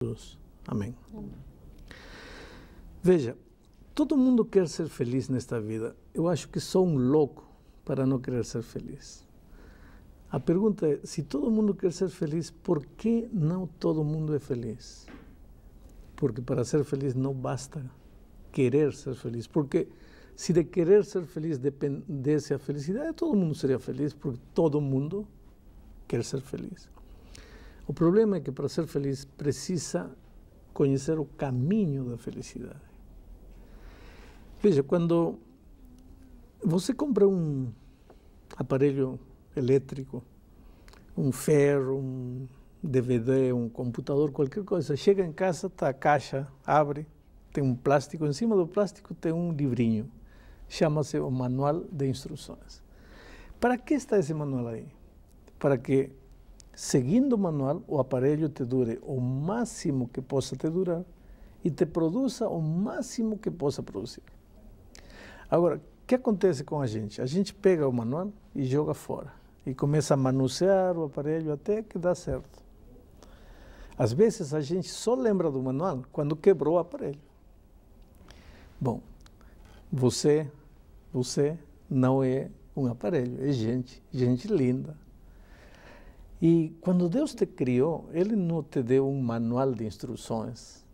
Jesus. Amém. Veja, todo mundo quer ser feliz nesta vida. Eu acho que sou um louco para não querer ser feliz. A pergunta é, se todo mundo quer ser feliz, por que não todo mundo é feliz? Porque para ser feliz não basta querer ser feliz. Porque se de querer ser feliz dependesse a felicidade, todo mundo seria feliz, porque todo mundo quer ser feliz. O problema é que para ser feliz precisa conhecer o caminho da felicidade. Veja, quando você compra um aparelho elétrico, um ferro, um DVD, um computador, qualquer coisa, chega em casa, está a caixa, abre, tem um plástico, em cima do plástico tem um livrinho, chama-se o Manual de Instruções. Para que está esse manual aí? Para que, seguindo o manual, o aparelho te dure o máximo que possa te durar e te produza o máximo que possa produzir. Agora, o que acontece com a gente? A gente pega o manual e joga fora e começa a manusear o aparelho até que dá certo. Às vezes a gente só lembra do manual quando quebrou o aparelho. Bom, você não é um aparelho, é gente linda. E quando Deus te criou, Ele não te deu um manual de instruções.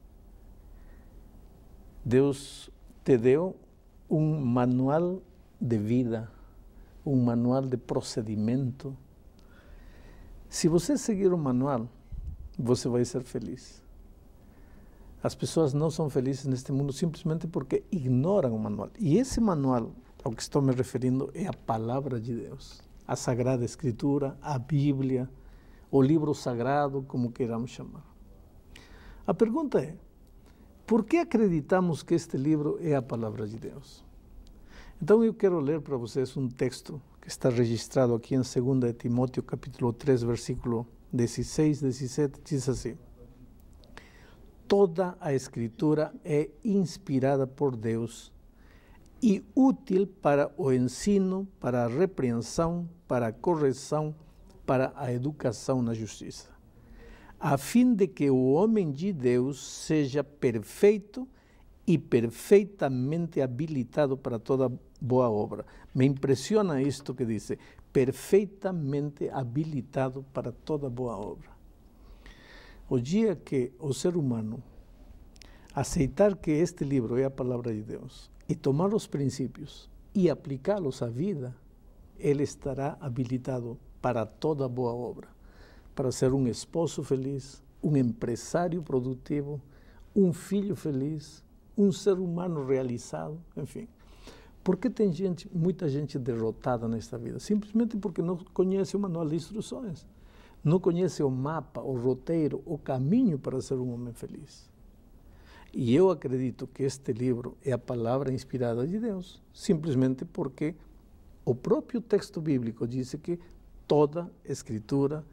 Deus te deu um manual de vida, um manual de procedimento. Se você seguir o manual, você vai ser feliz. As pessoas não são felizes neste mundo simplesmente porque ignoram o manual. E esse manual, ao que estou me referindo, é a palavra de Deus. A Sagrada Escritura, a Bíblia, o livro sagrado, como queiramos chamar. A pergunta é, por que acreditamos que este livro é a palavra de Deus? Então eu quero ler para vocês um texto que está registrado aqui em 2 Timóteo, capítulo 3, versículo 16, 17, diz assim: toda a Escritura é inspirada por Deus e útil para o ensino, para a repreensão, para a correção, para a educação na justiça, a fim de que o homem de Deus seja perfeito e perfeitamente habilitado para toda boa obra. Me impressiona isto que diz, perfeitamente habilitado para toda boa obra. O dia que o ser humano aceitar que este livro é a palavra de Deus e tomar os princípios e aplicá-los à vida, ele estará habilitado para toda boa obra, para ser um esposo feliz, um empresário produtivo, um filho feliz, um ser humano realizado, enfim. Por que tem muita gente derrotada nesta vida? Simplesmente porque não conhece o manual de instruções, não conhece o mapa, o roteiro, o caminho para ser um homem feliz. E eu acredito que este livro é a palavra inspirada de Deus, simplesmente porque o próprio texto bíblico diz que toda Escritura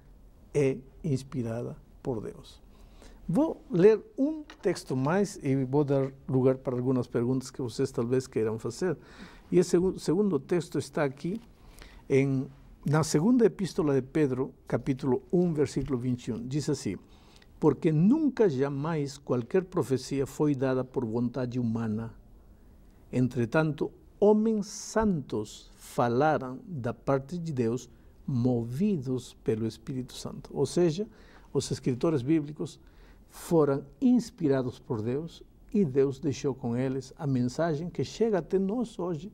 é inspirada por Deus. Vou ler um texto mais e vou dar lugar para algumas perguntas que vocês talvez queiram fazer. E esse segundo texto está aqui na segunda epístola de Pedro, capítulo 1, versículo 21. Diz assim: porque nunca jamais qualquer profecia foi dada por vontade humana. Entretanto, homens santos falaram da parte de Deus, movidos pelo Espírito Santo. Ou seja, os escritores bíblicos foram inspirados por Deus e Deus deixou com eles a mensagem que chega até nós hoje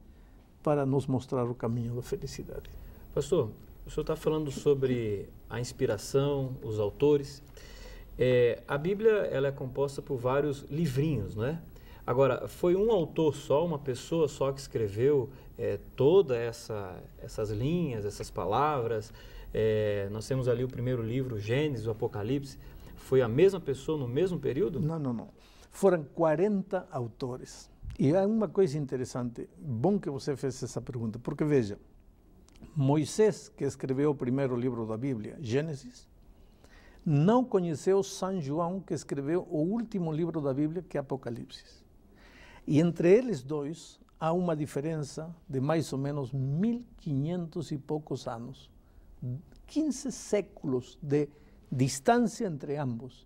para nos mostrar o caminho da felicidade. Pastor, o senhor está falando sobre a inspiração, os autores. A Bíblia ela é composta por vários livrinhos, não é? Agora, foi um autor só, uma pessoa só que escreveu todas essas linhas, essas palavras? Nós temos ali o primeiro livro, Gênesis, o Apocalipse. Foi a mesma pessoa no mesmo período? Não. Foram 40 autores. E há uma coisa interessante, bom que você fez essa pergunta, porque veja, Moisés, que escreveu o primeiro livro da Bíblia, Gênesis, não conheceu São João, que escreveu o último livro da Bíblia, que é Apocalipse. E entre eles dois há uma diferença de mais ou menos 1500 e poucos anos. 15 séculos de distância entre ambos.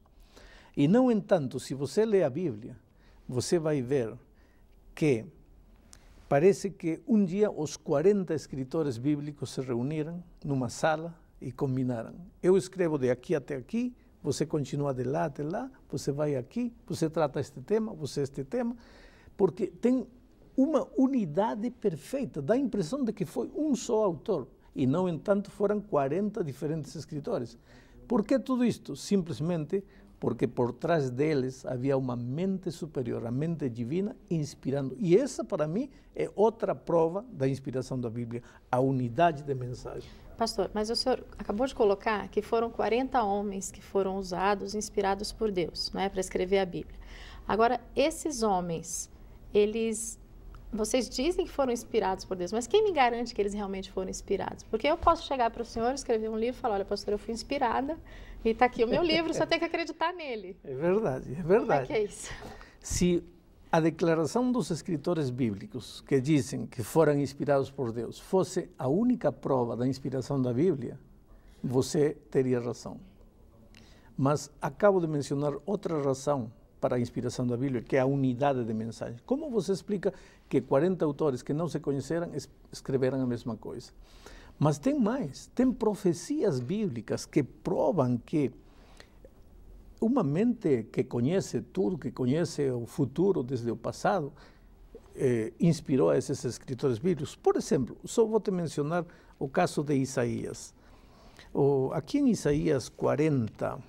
E, no entanto, se você lê a Bíblia, você vai ver que parece que um dia os 40 escritores bíblicos se reuniram numa sala e combinaram. Eu escrevo de aqui até aqui, você continua de lá até lá, você vai aqui, você trata este tema, você este tema, porque tem uma unidade perfeita, dá a impressão de que foi um só autor, e, no entanto, foram 40 diferentes escritores. Por que tudo isto? Simplesmente porque por trás deles havia uma mente superior, a mente divina, inspirando. E essa, para mim, é outra prova da inspiração da Bíblia, a unidade de mensagem. Pastor, mas o senhor acabou de colocar que foram 40 homens que foram usados, inspirados por Deus, não é, para escrever a Bíblia. Agora, esses homens, vocês dizem que foram inspirados por Deus, mas quem me garante que eles realmente foram inspirados? Porque eu posso chegar para o senhor, escrever um livro e falar, olha, pastor, eu fui inspirada e está aqui o meu livro, só tem que acreditar nele. É verdade, é verdade. Como é que é isso? Se a declaração dos escritores bíblicos que dizem que foram inspirados por Deus fosse a única prova da inspiração da Bíblia, você teria razão. Mas acabo de mencionar outra razão para a inspiração da Bíblia, que é a unidade de mensagem. Como você explica que 40 autores que não se conheceram escreveram a mesma coisa? Mas tem mais, tem profecias bíblicas que provam que uma mente que conhece tudo, que conhece o futuro desde o passado, inspirou a esses escritores bíblicos. Por exemplo, só vou te mencionar o caso de Isaías. Aqui em Isaías 40,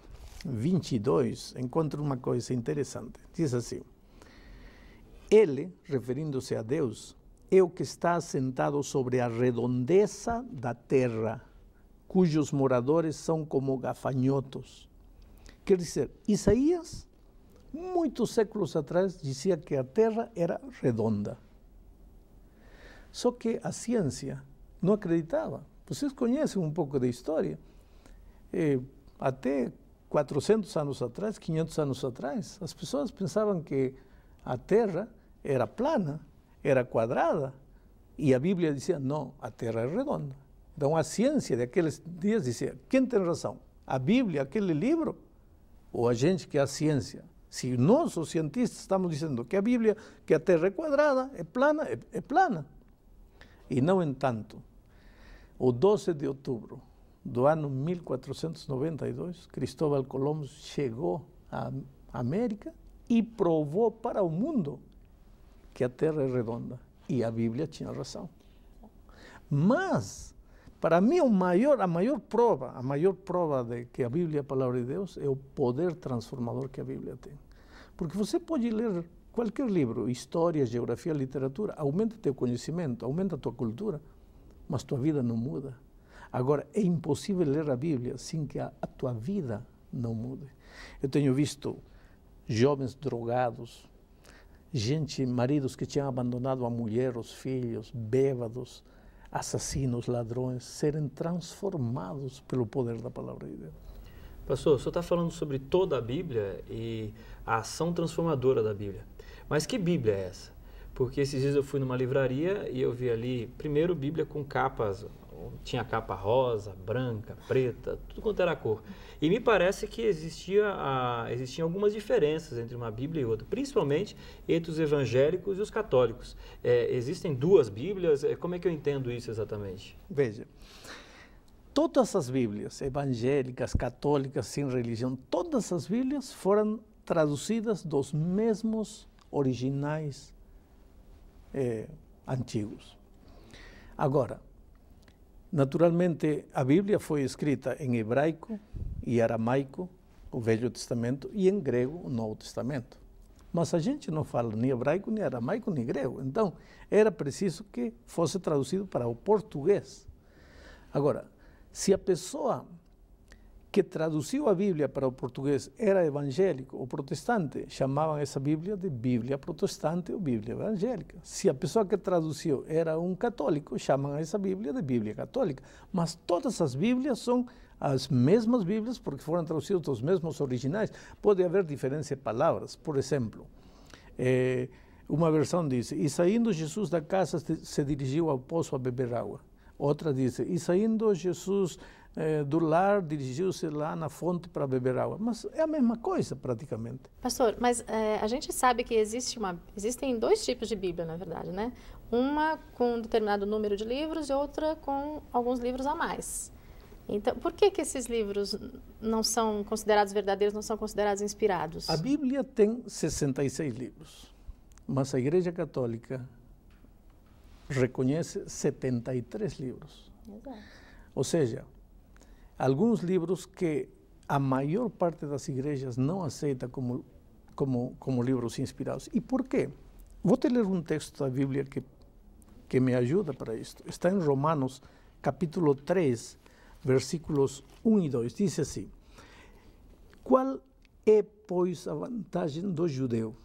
22, encontro uma coisa interessante. Diz assim: Ele, referindo-se a Deus, é o que está assentado sobre a redondeza da terra, cujos moradores são como gafanhotos. Quer dizer, Isaías, muitos séculos atrás, dizia que a terra era redonda. Só que a ciência não acreditava. Vocês conhecem um pouco da história. Até 400 anos atrás, 500 anos atrás, as pessoas pensavam que a terra era plana, era quadrada, e a Bíblia dizia, não, a terra é redonda. Então a ciência daqueles dias dizia, quem tem razão? A Bíblia, aquele livro, ou a gente que é a ciência? Se nós, os cientistas, estamos dizendo que a Bíblia, que a terra é quadrada, é plana, é plana. E, no entanto, o 12 de outubro do ano 1492, Cristóbal Colombo chegou à América e provou para o mundo que a Terra é redonda. E a Bíblia tinha razão. Mas, para mim, a maior prova de que a Bíblia é a palavra de Deus é o poder transformador que a Bíblia tem. Porque você pode ler qualquer livro, história, geografia, literatura, aumenta teu conhecimento, aumenta tua cultura, mas tua vida não muda. Agora, é impossível ler a Bíblia sem que a tua vida não mude. Eu tenho visto jovens drogados, maridos que tinham abandonado a mulher, os filhos, bêbados, assassinos, ladrões, serem transformados pelo poder da palavra de Deus. Pastor, o senhor está falando sobre toda a Bíblia e a ação transformadora da Bíblia. Mas que Bíblia é essa? Porque esses dias eu fui numa livraria e eu vi ali, primeiro, Bíblia com capas, tinha capa rosa, branca, preta, tudo quanto era cor. E me parece que existiam algumas diferenças entre uma Bíblia e outra, principalmente entre os evangélicos e os católicos. Existem duas Bíblias? Como é que eu entendo isso exatamente? Veja, todas as Bíblias, evangélicas, católicas, sem religião, todas as Bíblias foram traduzidas dos mesmos originais antigos. Agora, naturalmente, a Bíblia foi escrita em hebraico e aramaico, o Velho Testamento, e em grego, o Novo Testamento. Mas a gente não fala nem hebraico, nem aramaico, nem grego. Então, era preciso que fosse traduzido para o português. Agora, se a pessoa que traduziu a Bíblia para o português era evangélico ou protestante, chamavam essa Bíblia de Bíblia protestante ou Bíblia evangélica. Se a pessoa que traduziu era um católico, chamam essa Bíblia de Bíblia católica. Mas todas as Bíblias são as mesmas Bíblias porque foram traduzidas dos mesmos originais. Pode haver diferença de palavras. Por exemplo, uma versão diz, e saindo Jesus da casa se dirigiu ao poço a beber água. Outra diz, e saindo Jesus do lar, dirigiu-se lá na fonte para beber água. Mas é a mesma coisa, praticamente. Pastor, mas a gente sabe que existem dois tipos de Bíblia, na verdade, né? Uma com um determinado número de livros e outra com alguns livros a mais. Então, por que esses livros não são considerados verdadeiros, não são considerados inspirados? A Bíblia tem 66 livros, mas a Igreja Católica reconhece 73 livros. Exato. Ou seja, alguns livros que a maior parte das igrejas não aceita como livros inspirados. E por quê? Vou te ler um texto da Bíblia que me ajuda para isto. Está em Romanos, capítulo 3, versículos 1 e 2. Diz assim, qual é, pois, a vantagem do judeu?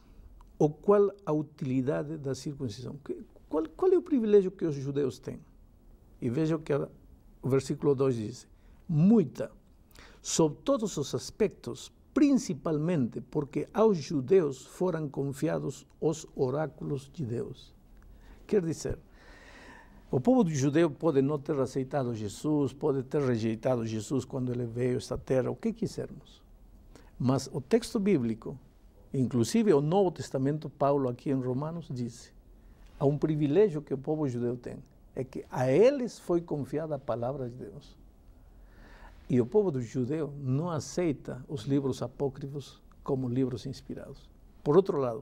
Ou qual a utilidade da circuncisão? Qual é o privilégio que os judeus têm? E vejam que o versículo 2 diz, muita, sob todos os aspectos, principalmente porque aos judeus foram confiados os oráculos de Deus. Quer dizer, o povo judeu pode não ter aceitado Jesus, pode ter rejeitado Jesus quando ele veio a esta terra, o que quisermos. Mas o texto bíblico, inclusive o Novo Testamento, Paulo aqui em Romanos, diz, há um privilégio que o povo judeu tem, é que a eles foi confiada a palavra de Deus. E o povo judeu não aceita os livros apócrifos como livros inspirados. Por outro lado,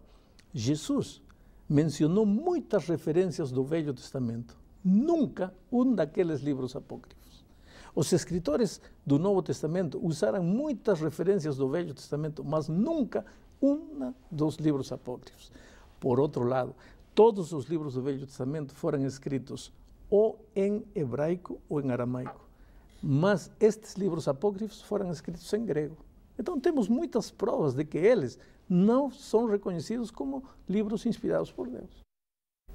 Jesus mencionou muitas referências do Velho Testamento, nunca um daqueles livros apócrifos. Os escritores do Novo Testamento usaram muitas referências do Velho Testamento, mas nunca um dos livros apócrifos. Por outro lado, todos os livros do Velho Testamento foram escritos ou em hebraico ou em aramaico. Mas estes livros apócrifos foram escritos em grego. Então temos muitas provas de que eles não são reconhecidos como livros inspirados por Deus.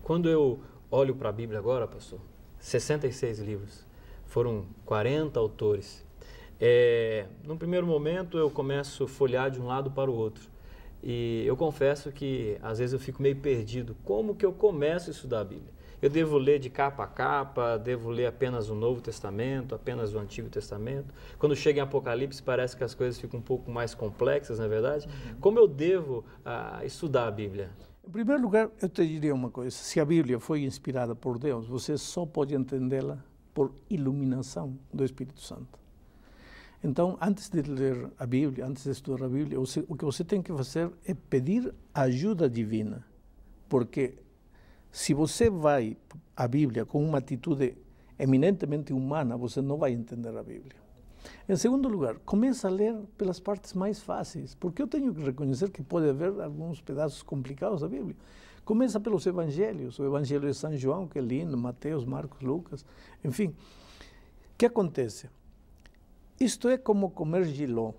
Quando eu olho para a Bíblia agora, pastor, 66 livros, foram 40 autores. No primeiro momento eu começo a folhear de um lado para o outro. E eu confesso que às vezes eu fico meio perdido. Como que eu começo a estudar a Bíblia? Eu devo ler de capa a capa, devo ler apenas o Novo Testamento, apenas o Antigo Testamento. Quando chega em Apocalipse parece que as coisas ficam um pouco mais complexas, não é verdade? Como eu devo estudar a Bíblia? Em primeiro lugar, eu te diria uma coisa. Se a Bíblia foi inspirada por Deus, você só pode entendê-la por iluminação do Espírito Santo. Então, antes de ler a Bíblia, antes de estudar a Bíblia, o que você tem que fazer é pedir ajuda divina. Porque se você vai à Bíblia com uma atitude eminentemente humana, você não vai entender a Bíblia. Em segundo lugar, começa a ler pelas partes mais fáceis, porque eu tenho que reconhecer que pode haver alguns pedaços complicados da Bíblia. Começa pelos Evangelhos, o Evangelho de São João, que é lindo, Mateus, Marcos, Lucas, enfim. O que acontece? Isto é como comer jiló.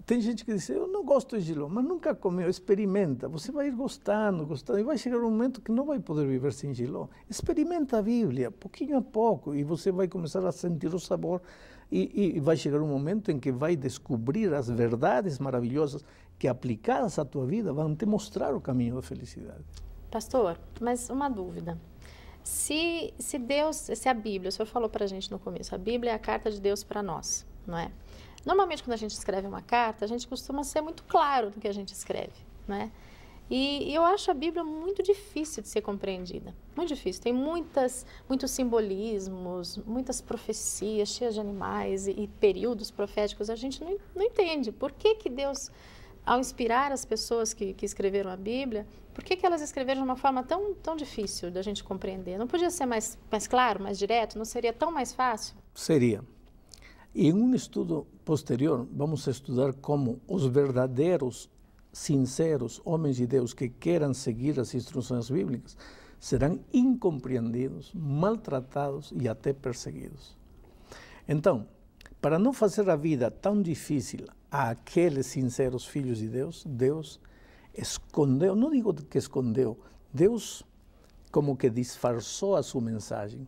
Tem gente que diz, eu não gosto de jiló, mas nunca comeu, experimenta. Você vai ir gostando, e vai chegar um momento que não vai poder viver sem jiló. Experimenta a Bíblia, pouquinho a pouco, e você vai começar a sentir o sabor, e vai chegar um momento em que vai descobrir as verdades maravilhosas que, aplicadas à tua vida, vão te mostrar o caminho da felicidade. Pastor, mas uma dúvida. Se a Bíblia, o senhor falou para a gente no começo, a Bíblia é a carta de Deus para nós, não é? Normalmente, quando a gente escreve uma carta, a gente costuma ser muito claro no que a gente escreve, né? E eu acho a Bíblia muito difícil de ser compreendida, muito difícil. Tem muitos simbolismos, muitas profecias cheias de animais e períodos proféticos. A gente não entende por que Deus, ao inspirar as pessoas que escreveram a Bíblia, por que elas escreveram de uma forma tão difícil da gente compreender? Não podia ser mais claro, mais direto? Não seria tão mais fácil? Seria. Em um estudo posterior, vamos estudar como os verdadeiros, sinceros homens de Deus que queiram seguir as instruções bíblicas serão incompreendidos, maltratados e até perseguidos. Então, para não fazer a vida tão difícil àqueles sinceros filhos de Deus, Deus escondeu, não digo que escondeu, Deus como que disfarçou a sua mensagem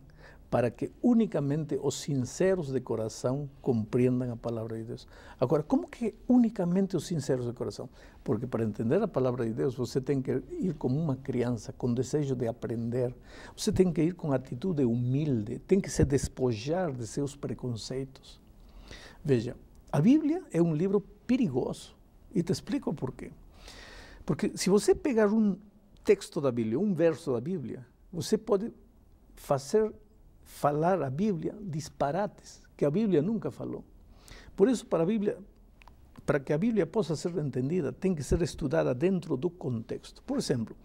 para que unicamente os sinceros de coração compreendam a palavra de Deus. Agora, como que unicamente os sinceros de coração? Porque para entender a palavra de Deus, você tem que ir como uma criança, com desejo de aprender. Você tem que ir com atitude humilde, tem que se despojar de seus preconceitos. Veja, a Bíblia é um livro perigoso, e te explico por quê. Porque se você pegar um texto da Bíblia, um verso da Bíblia, você pode falar a Bíblia disparates que a Bíblia nunca falou. Por isso, para que a Bíblia possa ser entendida, tem que ser estudada dentro do contexto. Por exemplo,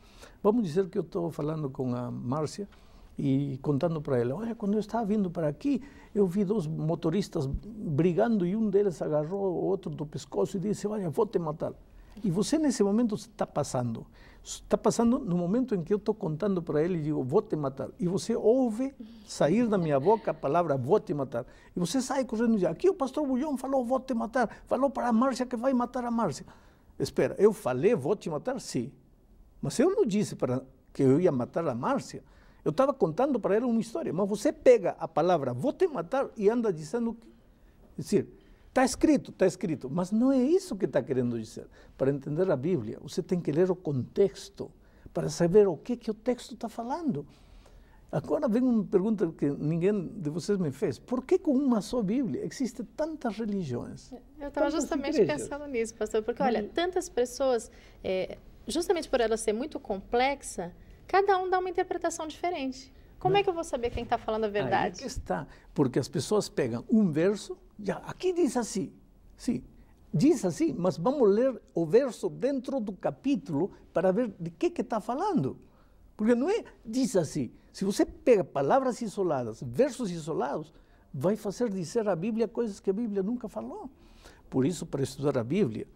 vamos dizer que eu estou falando com a Márcia e contando para ela, olha, quando eu estava vindo para aqui, eu vi 2 motoristas brigando e um deles agarrou o outro do pescoço e disse, olha, vou te matar. E você nesse momento está passando no momento em que eu estou contando para ele e digo, vou te matar. E você ouve sair da minha boca a palavra, vou te matar. E você sai correndo e diz, aqui o pastor Bulhão falou, vou te matar. Falou para a Márcia que vai matar a Márcia. Espera, eu falei, vou te matar? Sim. Mas eu não disse que eu ia matar a Márcia. Eu estava contando para ela uma história. Mas você pega a palavra, vou te matar, e anda dizendo que... É decir, está escrito, mas não é isso que está querendo dizer. Para entender a Bíblia, você tem que ler o contexto, para saber o que o texto está falando. Agora vem uma pergunta que ninguém de vocês me fez. Por que com uma só Bíblia existem tantas religiões? Eu estava justamente pensando nisso, pastor, porque olha, tantas pessoas, justamente por ela ser muito complexa, cada um dá uma interpretação diferente. Como é que eu vou saber quem está falando a verdade? Aí que está, porque as pessoas pegam um verso, aqui diz assim, sim, diz assim, mas vamos ler o verso dentro do capítulo para ver de que está falando. Porque não é, diz assim, se você pega palavras isoladas, versos isolados, vai fazer dizer a Bíblia coisas que a Bíblia nunca falou. Por isso, para estudar a Bíblia,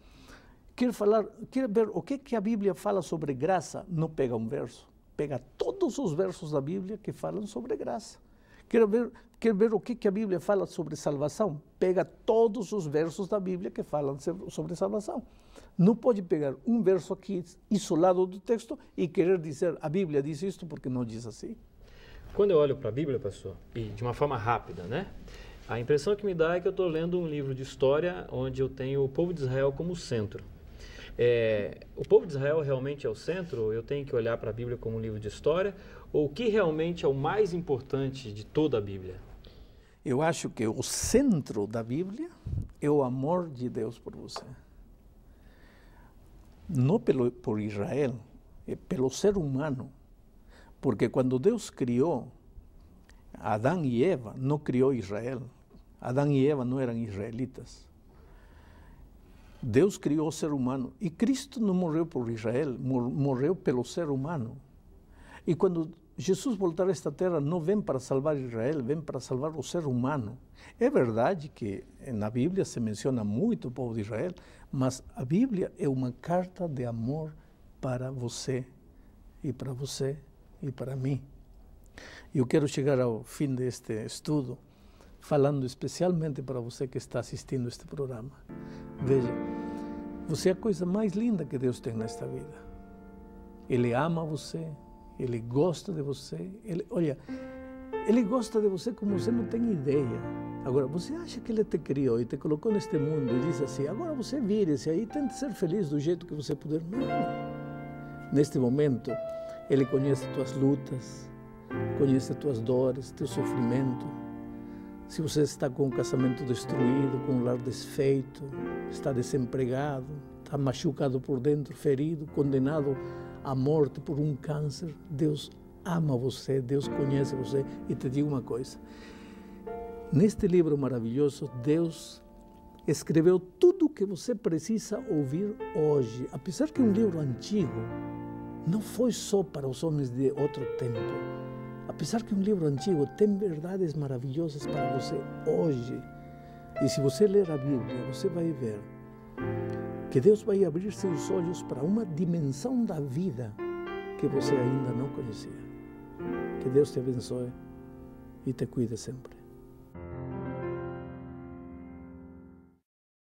quer ver o que a Bíblia fala sobre graça, não pega um verso. Pega todos os versos da Bíblia que falam sobre graça. Quer ver o que a Bíblia fala sobre salvação? Pega todos os versos da Bíblia que falam sobre salvação. Não pode pegar um verso aqui isolado do texto e querer dizer a Bíblia diz isto porque não diz assim. Quando eu olho para a Bíblia, pastor, e de uma forma rápida, né? A impressão que me dá é que eu estou lendo um livro de história onde eu tenho o povo de Israel como centro. O povo de Israel realmente é o centro? Eu tenho que olhar para a Bíblia como um livro de história? Ou o que realmente é o mais importante de toda a Bíblia? Eu acho que o centro da Bíblia é o amor de Deus por você. Não por Israel, é pelo ser humano. Porque quando Deus criou Adão e Eva, não criou Israel. Adão e Eva não eram israelitas. Deus criou o ser humano e Cristo não morreu por Israel, morreu pelo ser humano. E quando Jesus voltar a esta terra, não vem para salvar Israel, vem para salvar o ser humano. É verdade que na Bíblia se menciona muito o povo de Israel, mas a Bíblia é uma carta de amor para você e para mim. E eu quero chegar ao fim deste estudo falando especialmente para você que está assistindo este programa. Veja, você é a coisa mais linda que Deus tem nesta vida. Ele ama você, Ele gosta de você. Ele gosta de você como você não tem ideia. Agora, você acha que Ele te criou e te colocou neste mundo e diz assim, agora você vire-se aí e tente ser feliz do jeito que você puder? Não. Neste momento, Ele conhece tuas lutas, conhece tuas dores, teu sofrimento. Se você está com o casamento destruído, com o lar desfeito, está desempregado, está machucado por dentro, ferido, condenado à morte por um câncer, Deus ama você, Deus conhece você. E te digo uma coisa, neste livro maravilhoso, Deus escreveu tudo o que você precisa ouvir hoje. Apesar que é um livro antigo, não foi só para os homens de outro tempo. Apesar que é um livro antigo, tem verdades maravilhosas para você hoje. E se você ler a Bíblia, você vai ver que Deus vai abrir seus olhos para uma dimensão da vida que você ainda não conhecia. Que Deus te abençoe e te cuide sempre.